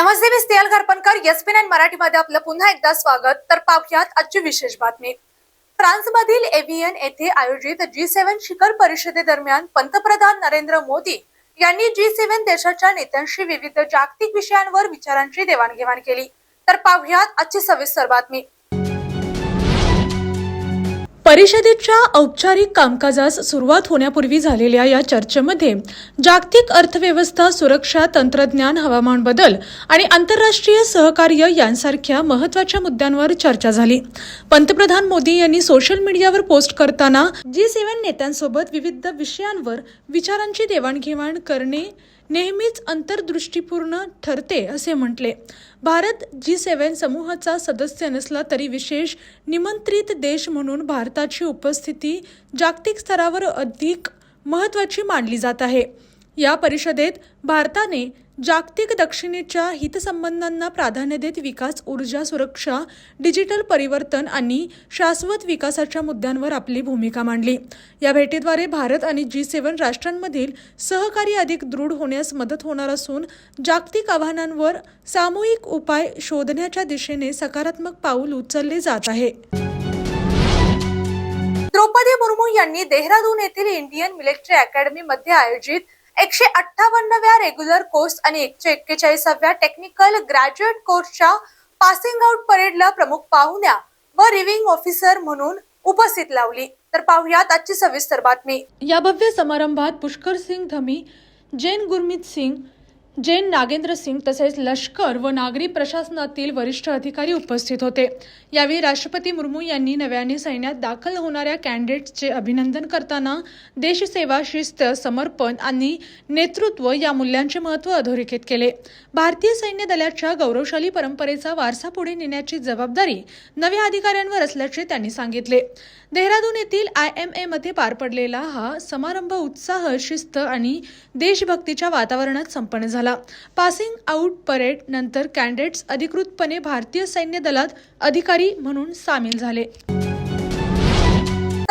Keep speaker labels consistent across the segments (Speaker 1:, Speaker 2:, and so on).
Speaker 1: नमस्ते, मी Snehal Gharpankar. ESPN मराठीमध्ये आपलं पुन्हा एकदा स्वागत. तर पाहुयात आजची विशेष बातमी. फ्रान्समधील एव्हियन येथे आयोजित G7 शिखर परिषदेदरम्यान पंतप्रधान नरेंद्र मोदी यांनी G7 देशाच्या नेत्यांशी विविध जागतिक विषयांवर विचारांची देवाणघेवाण केली. तर पाहुयात आजची सविस्तर बातमी. परिषदेच्या औपचारिक कामकाजास सुरुवात होण्यापूर्वी झालेल्या या चर्चेमध्ये जागतिक अर्थव्यवस्था, सुरक्षा, तंत्रज्ञान, हवामान बदल आणि आंतरराष्ट्रीय सहकार्य यांसारख्या महत्त्वाच्या मुद्द्यांवर चर्चा झाली. पंतप्रधान मोदी यांनी सोशल मीडियावर पोस्ट करताना G7 नेत्यांसोबत विविध विषयांवर विचारांची देवाणघेवाण करणे नेहमीच अंतर्दृष्टीपूर्ण ठरते असे म्हटले. भारत G7 समूहाचा सदस्य नसला तरी विशेष निमंत्रित देश म्हणून भारताची उपस्थिती जागतिक स्तरावर अधिक महत्त्वाची मानली जात आहे. या परिषदेत भारताने जागतिक दक्षिणेच्या हितसंबंधांना प्राधान्य देत विकास, ऊर्जा, सुरक्षा, डिजिटल परिवर्तन आणि शाश्वत विकासाच्या मुद्द्यांवर आपली भूमिका मांडली. या भेटीद्वारे भारत आणि G7 राष्ट्रांमधील सहकार्य अधिक दृढ होण्यास मदत होणार असून जागतिक आव्हानांवर सामूहिक उपाय शोधण्याच्या दिशेने सकारात्मक पाऊल उचलले जात आहे. द्रौपदी मुर्मू यांनी देहरादून येथील इंडियन मिलिटरी अकॅडमी मध्ये आयोजित 158व्या रेग्युलर कोर्स आणि 141व्या टेक्निकल ग्रॅज्युएट कोर्सच्या पासिंग आउट परेडला प्रमुख पाहुण्या व रिव्हिंग ऑफिसर म्हणून उपस्थित लावली. तर पाहुयात आजची सविस्तर बातमी. या भव्य समारंभात पुष्कर सिंग धमी, जैन गुरमीत सिंग, जैन नागेंद्र सिंग तसेच लष्कर व नागरी प्रशासनातील वरिष्ठ अधिकारी उपस्थित होते. यावेळी राष्ट्रपती मुर्मू यांनी नव्याने सैन्यात दाखल होणाऱ्या कॅन्डिडेट्सचे अभिनंदन करताना देशसेवा, शिस्त, समर्पण आणि नेतृत्व या मूल्यांचे महत्त्व अधोरेखित केले. भारतीय सैन्य दलाच्या गौरवशाली परंपरेचा वारसा पुढे नेण्याची जबाबदारी नव्या अधिकाऱ्यांवर असल्याचे त्यांनी सांगितले. देहरादून येथील IMA मध्ये पार पडलेला हा समारंभ उत्साह, शिस्त आणि देशभक्तीच्या वातावरणात संपन्न झाला. पासिंग आउट परेड नंतर कॅन्डिडेट्स अधिकृतपणे भारतीय सैन्य दलात अधिकारी म्हणून सामील झाले.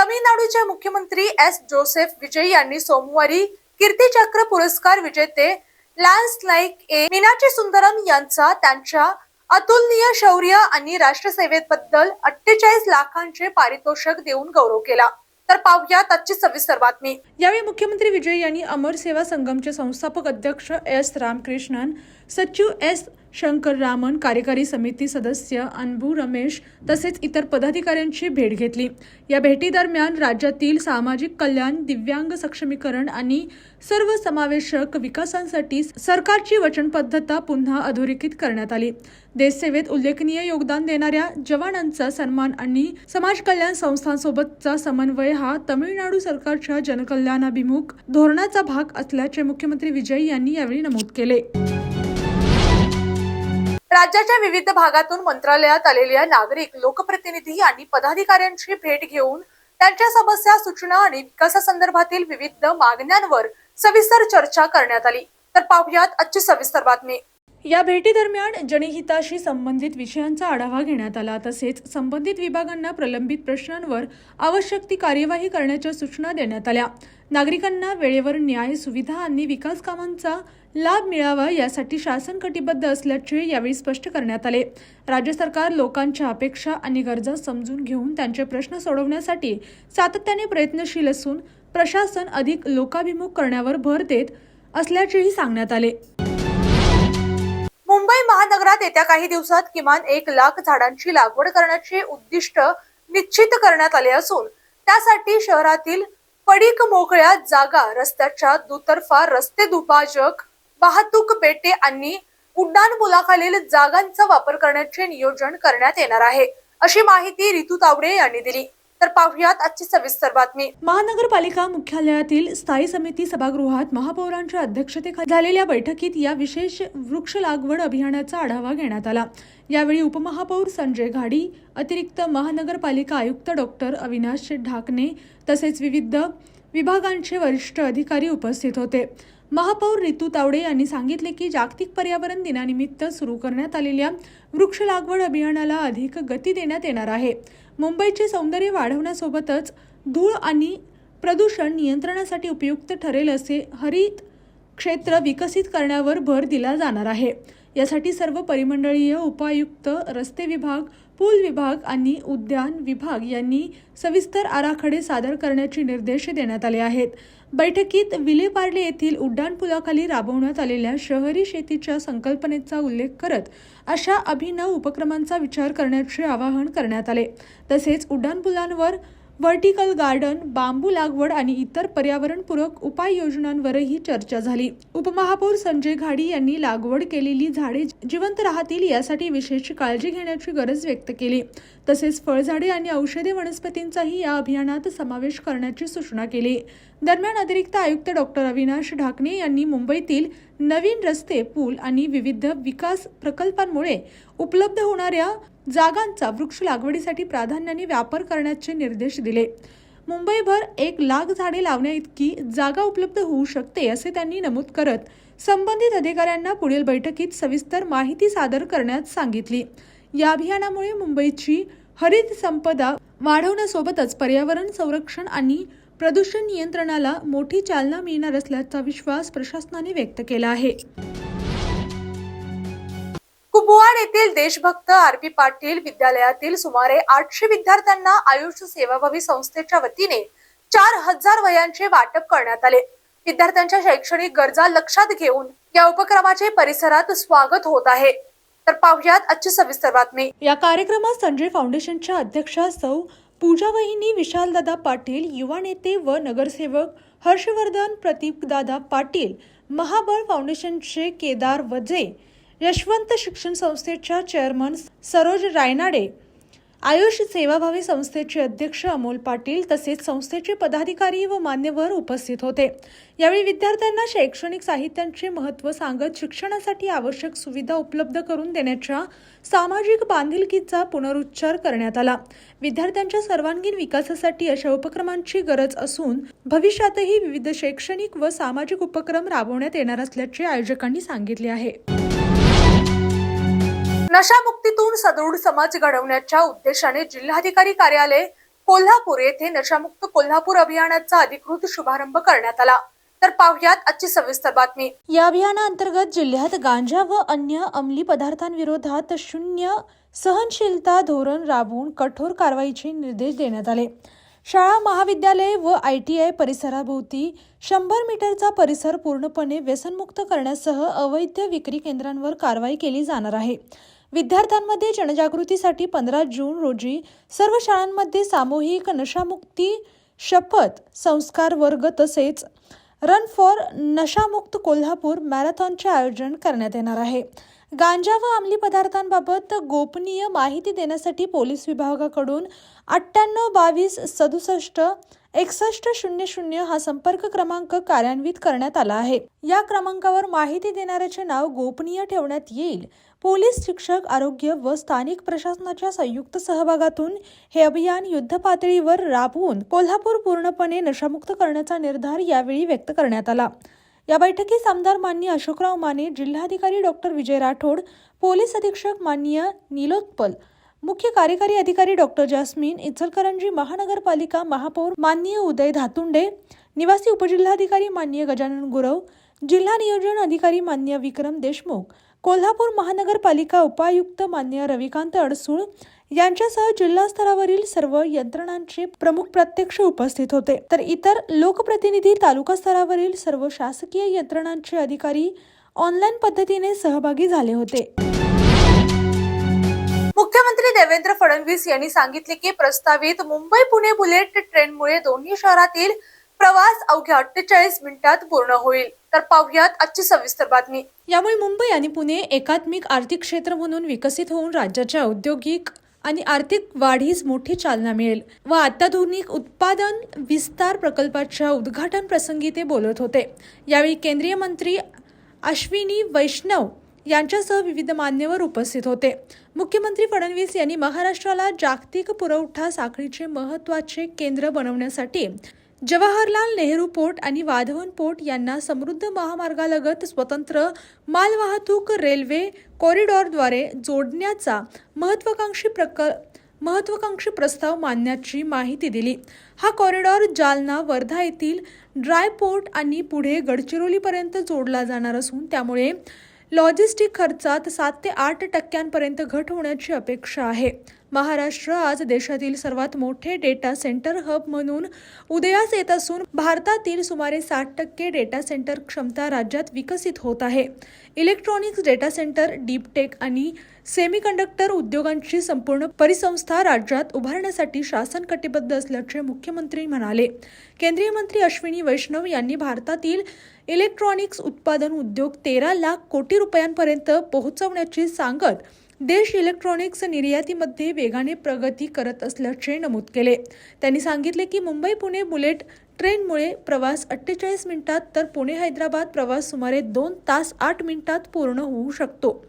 Speaker 1: तमिळनाडूचे मुख्यमंत्री S. जोसेफ विजय यांनी सोमवारी कीर्तीचक्र पुरस्कार विजेते लॅन्स नाईक ए. मीनाची सुंदरम यांचा त्यांच्या अतुलनीय शौर्य आणि राष्ट्रसेवेबद्दल 48 लाखांचे पारितोषिक देऊन गौरव केला. तर पाहुयात आजची सविस्तर बातमी. यावेळी मुख्यमंत्री विजय यांनी अमर सेवा संगमचे संस्थापक अध्यक्ष S. रामकृष्णन, सचिव S. शंकररामन, कार्यकारी समिती सदस्य अनबू रमेश तसेच इतर पदाधिकाऱ्यांची भेट घेतली. या भेटीदरम्यान राज्यातील सामाजिक कल्याण, दिव्यांग सक्षमीकरण आणि सर्वसमावेशक विकासासाठी सरकारची वचनबद्धता पुन्हा अधोरेखित करण्यात आली. देशसेवेत उल्लेखनीय योगदान देणाऱ्या जवानांचा सन्मान आणि समाज कल्याण संस्थांसोबतचा समन्वय हा तमिळनाडू सरकारच्या जनकल्याणाभिमुख धोरणाचा भाग असल्याचे मुख्यमंत्री विजय यांनी यावेळी नमूद केले. राज्याच्या विविध भागातून मंत्रालयात आलेल्या नागरिक, लोकप्रतिनिधी आणि पदाधिकाऱ्यांची भेट घेऊन त्यांच्या समस्या, सूचना आणि विकासासंदर्भातील विविध मागण्यांवर सविस्तर चर्चा करण्यात आली. तर पाहुयात आजची सविस्तर बातमी. या भेटीदरम्यान जनहिताशी संबंधित विषयांचा आढावा घेण्यात आला. तसेच संबंधित विभागांना प्रलंबित प्रश्नांवर आवश्यक ती कार्यवाही करण्याच्या सूचना देण्यात आल्या. नागरिकांना वेळेवर न्याय, सुविधा आणि विकास कामांचा लाभ मिळावा यासाठी शासन कटिबद्ध असल्याचे यावेळी स्पष्ट करण्यात आले. राज्य सरकार लोकांच्या अपेक्षा आणि गरजा समजून घेऊन त्यांचे प्रश्न सोडवण्यासाठी सातत्याने प्रयत्नशील असून प्रशासन अधिक लोकाभिमुख करण्यावर भर देत असल्याचेही सांगण्यात आले. मुंबई महानगरात येत्या काही दिवसात किमान 1 लाख झाडांची लागवड करण्याचे उद्दिष्ट निश्चित करण्यात आले असून त्यासाठी शहरातील पडीक मोकळ्या जागा, रस्त्याच्या दुतर्फा रस्ते, दुभाजक वाहतूक पेटे आणि उड्डाणपुलाखालील जागांचा वापर करण्याचे नियोजन करण्यात येणार आहे, अशी माहिती रितू तावडे यांनी दिली. तर पाहुयात आजची सविस्तर बातमी. महानगरपालिका मुख्यालयातील स्थायी समिती सभागृहात महापौरांच्या अध्यक्षतेखाली झालेल्या बैठकीत या विशेष वृक्ष लागवड अभियानाचा आढावा घेण्यात आला. यावेळी उपमहापौर संजय घाडी, अतिरिक्त महानगरपालिका आयुक्त डॉ. अविनाश ढाकणे तसेच विविध विभागांचे वरिष्ठ अधिकारी उपस्थित होते. महापौर रितू तावडे यांनी सांगितले की जागतिक पर्यावरण दिनानिमित्त सुरू करण्यात आलेल्या वृक्ष लागवड अभियानाला अधिक गती देण्यात येणार आहे. मुंबईचे सौंदर्य वाढवण्यासोबतच धूळ आणि प्रदूषण नियंत्रणासाठी उपयुक्त ठरेल असे हरित क्षेत्र विकसित करण्यावर भर दिला जाणार आहे. यासाठी सर्व परिमंडळीय उपायुक्त, रस्ते विभाग, पूल विभाग आणि उद्यान विभाग यांनी सविस्तर आराखडे सादर करण्याचे निर्देश देण्यात आले आहेत. बैठकीत विलेपार्ले येथील उड्डाणपुलाखाली राबवण्यात आलेल्या शहरी शेतीच्या संकल्पनेचा उल्लेख करत अशा अभिनव उपक्रमांचा विचार करण्याचे आवाहन करण्यात आले. तसेच उड्डाणपुलांवर व्हर्टिकल गार्डन, बांबू लागवड आणि इतर पर्यावरणपूरक उपाययोजनांवरही चर्चा झाली. उपमहापौर संजय घाडी यांनी लागवड केलेली झाडे जिवंत राहतील यासाठी विशेष काळजी घेण्याची गरज व्यक्त केली. तसेच फळझाडे आणि औषधी वनस्पतींचाही या अभियानात समावेश करण्याची सूचना केली. दरम्यान अतिरिक्त आयुक्त डॉक्टर अविनाश ढाकणे यांनी मुंबईतील नवीन रस्ते, पूल आणि विविध विकास प्रकल्पांमुळे उपलब्ध होणाऱ्या जागांचा वृक्ष लागवडीसाठी प्राधान्याने वापर करण्याचे निर्देश दिले. मुंबईभर 1,00,000 झाडे लावण्याइतकी जागा उपलब्ध होऊ शकते असे त्यांनी नमूद करत संबंधित अधिकाऱ्यांना पुढील बैठकीत सविस्तर माहिती सादर करण्यास सांगितली. या अभियानामुळे मुंबईची हरित संपदा वाढवण्यासोबतच पर्यावरण संरक्षण आणि प्रदूषण नियंत्रणाला मोठी चालना मिळणार असल्याचा विश्वास प्रशासनाने व्यक्त केला आहे. कुपवाड येथील देशभक्त आर.पी. पाटील विद्यालयातील सुमारे 800 विद्यार्थ्यांना आयुष सेवाभावी संस्थेच्या वतीने 4,000 वह्यांचे वाटप करण्यात आले. विद्यार्थ्यांच्या शैक्षणिक गरजा लक्षात घेऊन या उपक्रमाचे परिसरात स्वागत होत आहे. तर पाहुयात आजची सविस्तर बातमी. या कार्यक्रमात संजय फाउंडेशनच्या अध्यक्षा सौ पूजावहिनी विशालदादा पाटील, युवा नेते व नगरसेवक हर्षवर्धन प्रतीकदादा पाटील, महाबळ फाउंडेशनचे केदार वजे, यशवंत शिक्षण संस्थेच्या चेअरमन सरोज रायनाडे, आयुष सेवाभावी संस्थेचे अध्यक्ष अमोल पाटील तसेच संस्थेचे पदाधिकारी व मान्यवर उपस्थित होते. यावेळी विद्यार्थ्यांना शैक्षणिक साहित्याचे महत्त्व सांगत शिक्षणासाठी आवश्यक सुविधा उपलब्ध करून देण्याच्या सामाजिक बांधिलकीचा पुनरुच्चार करण्यात आला. विद्यार्थ्यांच्या सर्वांगीण विकासासाठी अशा उपक्रमांची गरज असून भविष्यातही विविध शैक्षणिक व सामाजिक उपक्रम राबवण्यात येणार असल्याचे आयोजकांनी सांगितले आहे. नशामुक्तीतून सदृढ समाज घडवण्याच्या उद्देशाने जिल्हाधिकारी कार्यालय कोल्हापूर येथे नशामुक्त कोल्हापूर अभियानाचा अधिकृत शुभारंभ करण्यात आला. तर पाहुयात आजची सविस्तर बातमी. या अभियानाअंतर्गत जिल्ह्यात गांजा व अन्य अंमली पदार्थांविरोधात शून्य सहनशीलता धोरण राबवून कठोर कारवाईचे निर्देश देण्यात आले. शाळा, महाविद्यालय व ITI परिसराभोवती 100 मीटरचा परिसर पूर्णपणे व्यसनमुक्त करण्यासह अवैध विक्री केंद्रांवर कारवाई केली जाणार आहे. विद्यार्थ्यांमध्ये जनजागृतीसाठी 15 जून रोजी सर्व शाळांमध्ये सामूहिक नशामुक्ती शपथ संस्कार वर्ग तसेच रन फॉर नशामुक्त कोल्हापूर मॅरेथॉनचे आयोजन करण्यात येणार आहे. गांजा व अंमली पदार्थांबाबत गोपनीय माहिती देण्यासाठी पोलीस विभागाकडून 9822676100 हा संपर्क क्रमांक कार्यान्वित करण्यात आला आहे. या क्रमांकावर माहिती देणाऱ्याचे नाव गोपनीय ठेवण्यात येईल. पोलीस, शिक्षक, आरोग्य व स्थानिक प्रशासनाच्या संयुक्त सहभागातून हे अभियान युद्धपातळीवर राबवून कोल्हापूर पूर्णपणे नशामुक्त करण्याचा निर्धार यावेळी व्यक्त करण्यात आला. या बैठकीस आमदार माननीय अशोकराव माने, जिल्हाधिकारी डॉक्टर विजय राठोड, पोलीस अधीक्षक माननीय नीलोत्पल, मुख्य कार्यकारी अधिकारी डॉक्टर जास्मिन, इचलकरंजी महानगरपालिका महापौर माननीय उदय धातुंडे, निवासी उपजिल्हाधिकारी माननीय गजानन गुरव, जिल्हा नियोजन अधिकारी माननीय विक्रम देशमुख, कोल्हापूर महानगरपालिका उपायुक्त माननीय रविकांत अडसूळ यांच्यासह जिल्हा स्तरावरील सर्व यंत्रणांचे प्रमुख प्रत्यक्ष उपस्थित होते. तर इतर लोकप्रतिनिधी, तालुका स्तरावरील सर्व शासकीय यंत्रणांचे अधिकारी ऑनलाईन पद्धतीने सहभागी झाले होते. मुख्यमंत्री देवेंद्र फडणवीस यांनी सांगितले की प्रस्तावित मुंबई-पुणे बुलेट ट्रेनमुळे दोन्ही शहरातील प्रवास अवघ्या 48 मिनिटात पूर्ण होईल. तर पाहुयात आजची सविस्तर बातमी. यामुळे मुंबई आणि पुणे एकात्मिक आर्थिक क्षेत्र म्हणून विकसित होऊन राज्याच्या औद्योगिक आणि आर्थिक वाढीस मोठी चालना मिळेल व अत्याधुनिक उत्पादन विस्तार प्रकल्पाच्या उद्घाटन प्रसंगी ते बोलत होते. यावेळी केंद्रीय मंत्री अश्विनी वैष्णव यांच्यासह विविध मान्यवर उपस्थित होते. मुख्यमंत्री फडणवीस यांनी महाराष्ट्राला जागतिक पुरवठा साखळीचे महत्त्वाचे केंद्र बनवण्यासाठी जवाहरलाल नेहरू पोर्ट आणि वाधवन पोर्ट यांना समृद्ध महामार्गालगत स्वतंत्र मालवाहतूक रेल्वे कॉरिडॉरद्वारे जोडण्याचा महत्त्वाकांक्षी प्रस्ताव मांडण्याची माहिती दिली. हा कॉरिडॉर जालना, वर्धा येथील ड्राय पोर्ट आणि पुढे गडचिरोलीपर्यंत जोडला जाणार असून त्यामुळे लॉजिस्टिक खर्चात 7 ते 8% घट होण्याची अपेक्षा आहे. महाराष्ट्र आज देशातील सर्वात मोठे डेटा सेंटर हब म्हणून उदयास येत असून भारतातील सुमारे 60% डेटा सेंटर क्षमता राज्यात विकसित होत आहे. Electronics data centre, deep tech आणि सेमीकंडक्टर उद्योगांची संपूर्ण परिसंस्था राज्यात उभारण्यासाठी शासन कटिबद्ध असल्याचे मुख्यमंत्री म्हणाले. केंद्रीय मंत्री अश्विनी वैष्णव यांनी भारतातील इलेक्ट्रॉनिक्स उत्पादन उद्योग 13 लाख कोटी रुपयांपर्यंत पोहोचवण्याची सांगत देश इलेक्ट्रॉनिक्स निर्यातीमध्ये वेगाने प्रगती करत असल्याचे नमूद केले. त्यांनी सांगितले की मुंबई-पुणे बुलेट ट्रेनमुळे प्रवास 48 मिनिटात तर पुणे-हैदराबाद प्रवास सुमारे 2 तास 8 मिनिटात पूर्ण होऊ शकतो.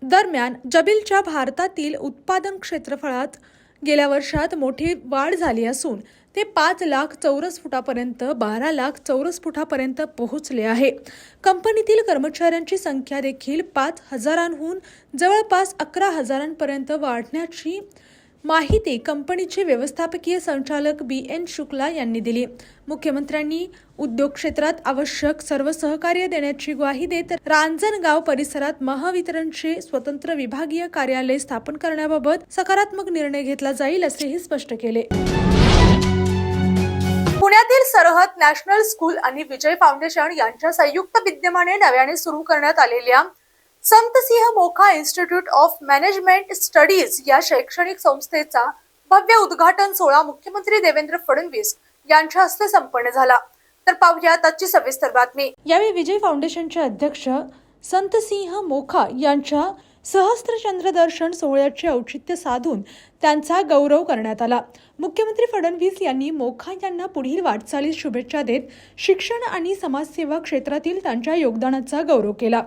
Speaker 1: दरम्यान जबीलच्या भारतातील उत्पादन क्षेत्रफळात गेल्या वर्षात मोठी वाढ झाली असून ते 5 लाख चौरस फुटापर्यंत 12 लाख चौरस फुटापर्यंत पोहोचले आहे. कंपनीतील कर्मचाऱ्यांची संख्या देखील 5,000हून जवळपास 11,000पर्यंत वाढण्याची माहिती कंपनीचे व्यवस्थापकीय संचालक BN शुक्ला यांनी दिली. मुख्यमंत्र्यांनी उद्योग क्षेत्रात आवश्यक सर्व सहकार्य देण्याची ग्वाही देत रांजणगाव परिसरात महावितरणचे स्वतंत्र विभागीय कार्यालय स्थापन करण्याबाबत सकारात्मक निर्णय घेतला जाईल असेही स्पष्ट केले. पुण्यातील सरहद नॅशनल स्कूल आणि विजय फाउंडेशन यांच्या संयुक्त विद्यमाने नव्याने सुरू करण्यात आलेल्या Santsingh Mokha institute of management studies या शैक्षणिक संस्थेचा भव्य उद्घाटन सोहळा मुख्यमंत्री देवेंद्र फडणवीस यांच्या हस्ते संपन्न झाला. तर पाहूया त्याची सविस्तर बातमी. यावेळी विजय फाउंडेशनचे अध्यक्ष संतसिंह मोखा यांच्या सहस्त्रचंद्र दर्शन सोहळ्याचे औचित्य साधून त्यांचा गौरव करण्यात आला. मुख्यमंत्री फडणवीस यांनी मोखा यांना पुढील वाटचालीस शुभेच्छा देत शिक्षण आणि समाजसेवा क्षेत्रातील त्यांच्या योगदानाचा गौरव केला.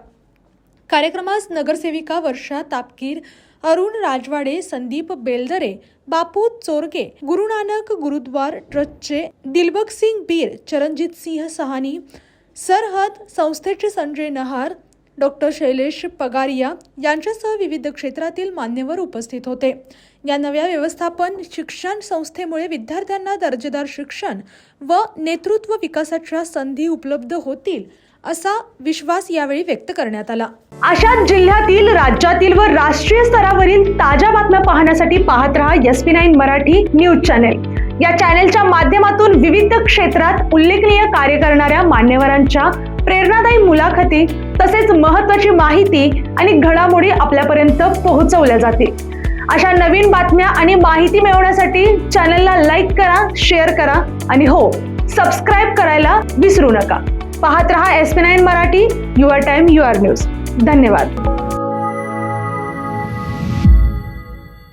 Speaker 1: कार्यक्रमास नगरसेविका वर्षा तापकीर, अरुण राजवाडे, संदीप बेलदरे, बापू चोरगे, गुरु नानक गुरुद्वार ट्रस्टचे दिलबग सिंग बीर, चरणजित सिंह सहानी, सरहद संस्थेचे संजय नहार, डॉक्टर शैलेश पगारिया यांच्यासह विविध क्षेत्रातील मान्यवर उपस्थित होते. या नव्या व्यवस्थापन शिक्षण संस्थेमुळे विद्यार्थ्यांना दर्जेदार शिक्षण व नेतृत्व विकासाच्या संधी उपलब्ध होतील असा विश्वास यावेळी व्यक्त करण्यात आला.
Speaker 2: अशाच जिल्ह्यातील, राज्यातील व राष्ट्रीय स्तरावरील ताज्या बातम्या पाहण्यासाठी पाहत रहा SP9 मराठी न्यूज चॅनेल. या चॅनेलच्या माध्यमातून विविध क्षेत्रात उल्लेखनीय कार्य करणाऱ्या मान्यवरांच्या प्रेरणादायी मुलाखती तसेच महत्त्वाची माहिती आणि घडामोडी आपल्यापर्यंत पोहोचवल्या जातील. अशा नवीन बातम्या आणि माहिती मिळवण्यासाठी चॅनेलला लाईक करा, शेअर करा आणि हो, सबस्क्राईब करायला विसरू नका. पाहत रहा SP9 Marathi, your time your news. धन्यवाद.